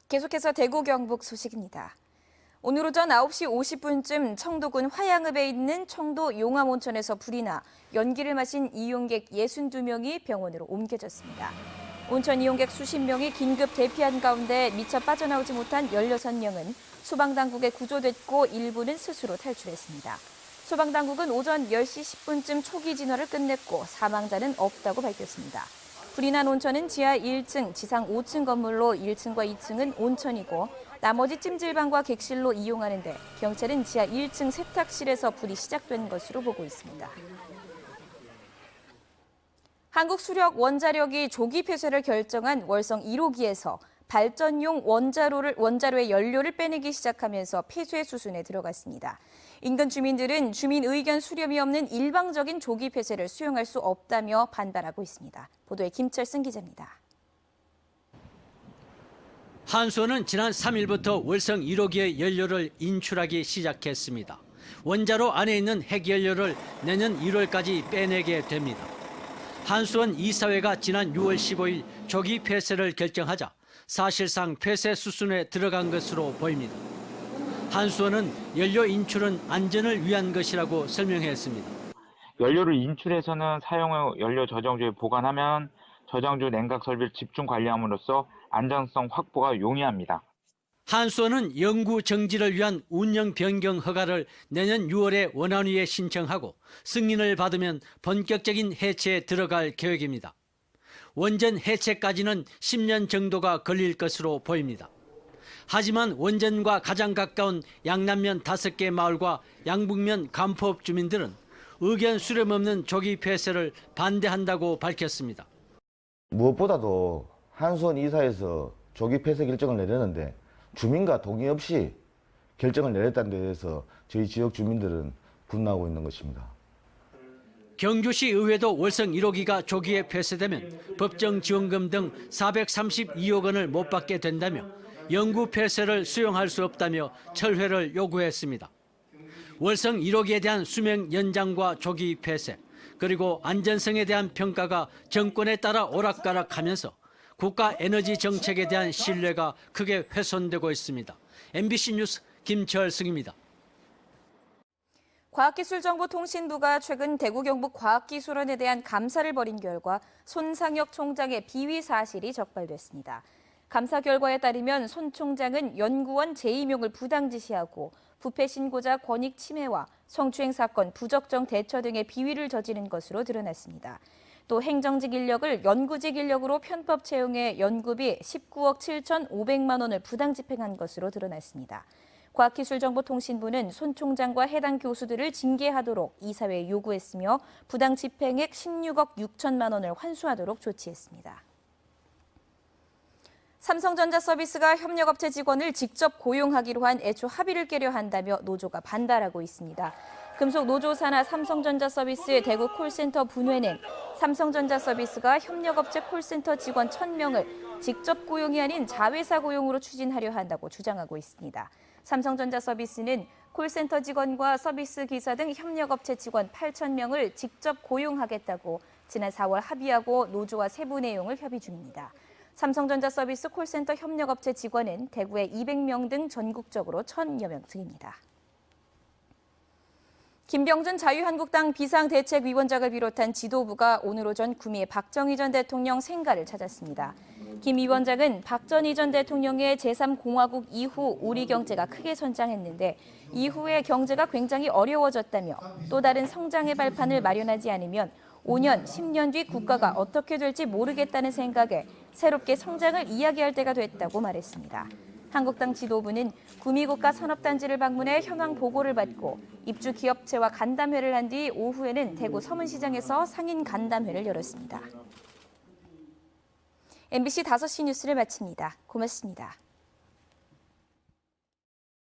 계속해서 대구 경북 소식입니다. 오늘 오전 9시 50분쯤 청도군 화양읍에 있는 청도 용암온천에서 불이 나 연기를 마신 이용객 62명이 병원으로 옮겨졌습니다. 온천 이용객 수십 명이 긴급 대피한 가운데 미처 빠져나오지 못한 16명은 소방당국에 구조됐고 일부는 스스로 탈출했습니다. 소방당국은 오전 10시 10분쯤 초기 진화를 끝냈고 사망자는 없다고 밝혔습니다. 불이 난 온천은 지하 1층, 지상 5층 건물로 1층과 2층은 온천이고 나머지 찜질방과 객실로 이용하는데 경찰은 지하 1층 세탁실에서 불이 시작된 것으로 보고 있습니다. 한국수력 원자력이 조기 폐쇄를 결정한 월성 1호기에서 발전용 원자로의 연료를 빼내기 시작하면서 폐쇄 수순에 들어갔습니다. 인근 주민들은 주민 의견 수렴이 없는 일방적인 조기 폐쇄를 수용할 수 없다며 반발하고 있습니다. 보도에 김철승 기자입니다. 한수원은 지난 3일부터 월성 1호기의 연료를 인출하기 시작했습니다. 원자로 안에 있는 핵연료를 내년 1월까지 빼내게 됩니다. 한수원 이사회가 지난 6월 15일 조기 폐쇄를 결정하자 사실상 폐쇄 수순에 들어간 것으로 보입니다. 한수원은 연료 인출은 안전을 위한 것이라고 설명했습니다. 연료를 인출해서는 사용후 연료 저장소에 보관하면 저장소 냉각 설비를 집중 관리함으로써 안정성 확보가 용이합니다. 한수원은 연구 정지를 위한 운영 변경 허가를 내년 6월에 원안위에 신청하고 승인을 받으면 본격적인 해체에 들어갈 계획입니다. 원전 해체까지는 10년 정도가 걸릴 것으로 보입니다. 하지만 원전과 가장 가까운 양남면 5개 마을과 양북면 간포읍 주민들은 의견 수렴 없는 조기 폐쇄를 반대한다고 밝혔습니다. 무엇보다도 한수원 이사에서 조기 폐쇄 결정을 내렸는데 주민과 동의 없이 결정을 내렸다는 데 대해서 저희 지역 주민들은 분노하고 있는 것입니다. 경주시 의회도 월성 1호기가 조기에 폐쇄되면 법정 지원금 등 432억 원을 못 받게 된다며 영구 폐쇄를 수용할 수 없다며 철회를 요구했습니다. 월성 1호기에 대한 수명 연장과 조기 폐쇄, 그리고 안전성에 대한 평가가 정권에 따라 오락가락하면서 국가 에너지 정책에 대한 신뢰가 크게 훼손되고 있습니다. MBC 뉴스 김철승입니다. 과학기술정보통신부가 최근 대구 경북 과학기술원에 대한 감사를 벌인 결과 손상혁 총장의 비위 사실이 적발됐습니다. 감사 결과에 따르면 손 총장은 연구원 재임용을 부당지시하고 부패 신고자 권익 침해와 성추행 사건 부적정 대처 등의 비위를 저지른 것으로 드러났습니다. 또 행정직 인력을 연구직 인력으로 편법 채용해 연구비 19억 7,500만 원을 부당 집행한 것으로 드러났습니다. 과학기술정보통신부는 손 총장과 해당 교수들을 징계하도록 이사회에 요구했으며 부당 집행액 16억 6천만 원을 환수하도록 조치했습니다. 삼성전자 서비스가 협력업체 직원을 직접 고용하기로 한 애초 합의를 깨려 한다며 노조가 반발하고 있습니다. 금속노조 산하 삼성전자 서비스 대구 콜센터 분회는 삼성전자 서비스가 협력업체 콜센터 직원 1,000명을 직접 고용이 아닌 자회사 고용으로 추진하려 한다고 주장하고 있습니다. 삼성전자 서비스는 콜센터 직원과 서비스 기사 등 협력업체 직원 8,000명을 직접 고용하겠다고 지난 4월 합의하고 노조와 세부 내용을 협의 중입니다. 삼성전자 서비스 콜센터 협력업체 직원은 대구에 200명 등 전국적으로 1,000여 명 등입니다. 김병준 자유한국당 비상대책위원장을 비롯한 지도부가 오늘 오전 구미의 박정희 전 대통령 생가를 찾았습니다. 김 위원장은 박 전 전 대통령의 제3공화국 이후 우리 경제가 크게 성장했는데 이후에 경제가 굉장히 어려워졌다며 또 다른 성장의 발판을 마련하지 않으면 5년, 10년 뒤 국가가 어떻게 될지 모르겠다는 생각에 새롭게 성장을 이야기할 때가 됐다고 말했습니다. 한국당 지도부는 구미국가 산업단지를 방문해 현황 보고를 받고 입주 기업체와 간담회를 한 뒤 오후에는 대구 서문시장에서 상인 간담회를 열었습니다. MBC 5시 뉴스를 마칩니다. 고맙습니다.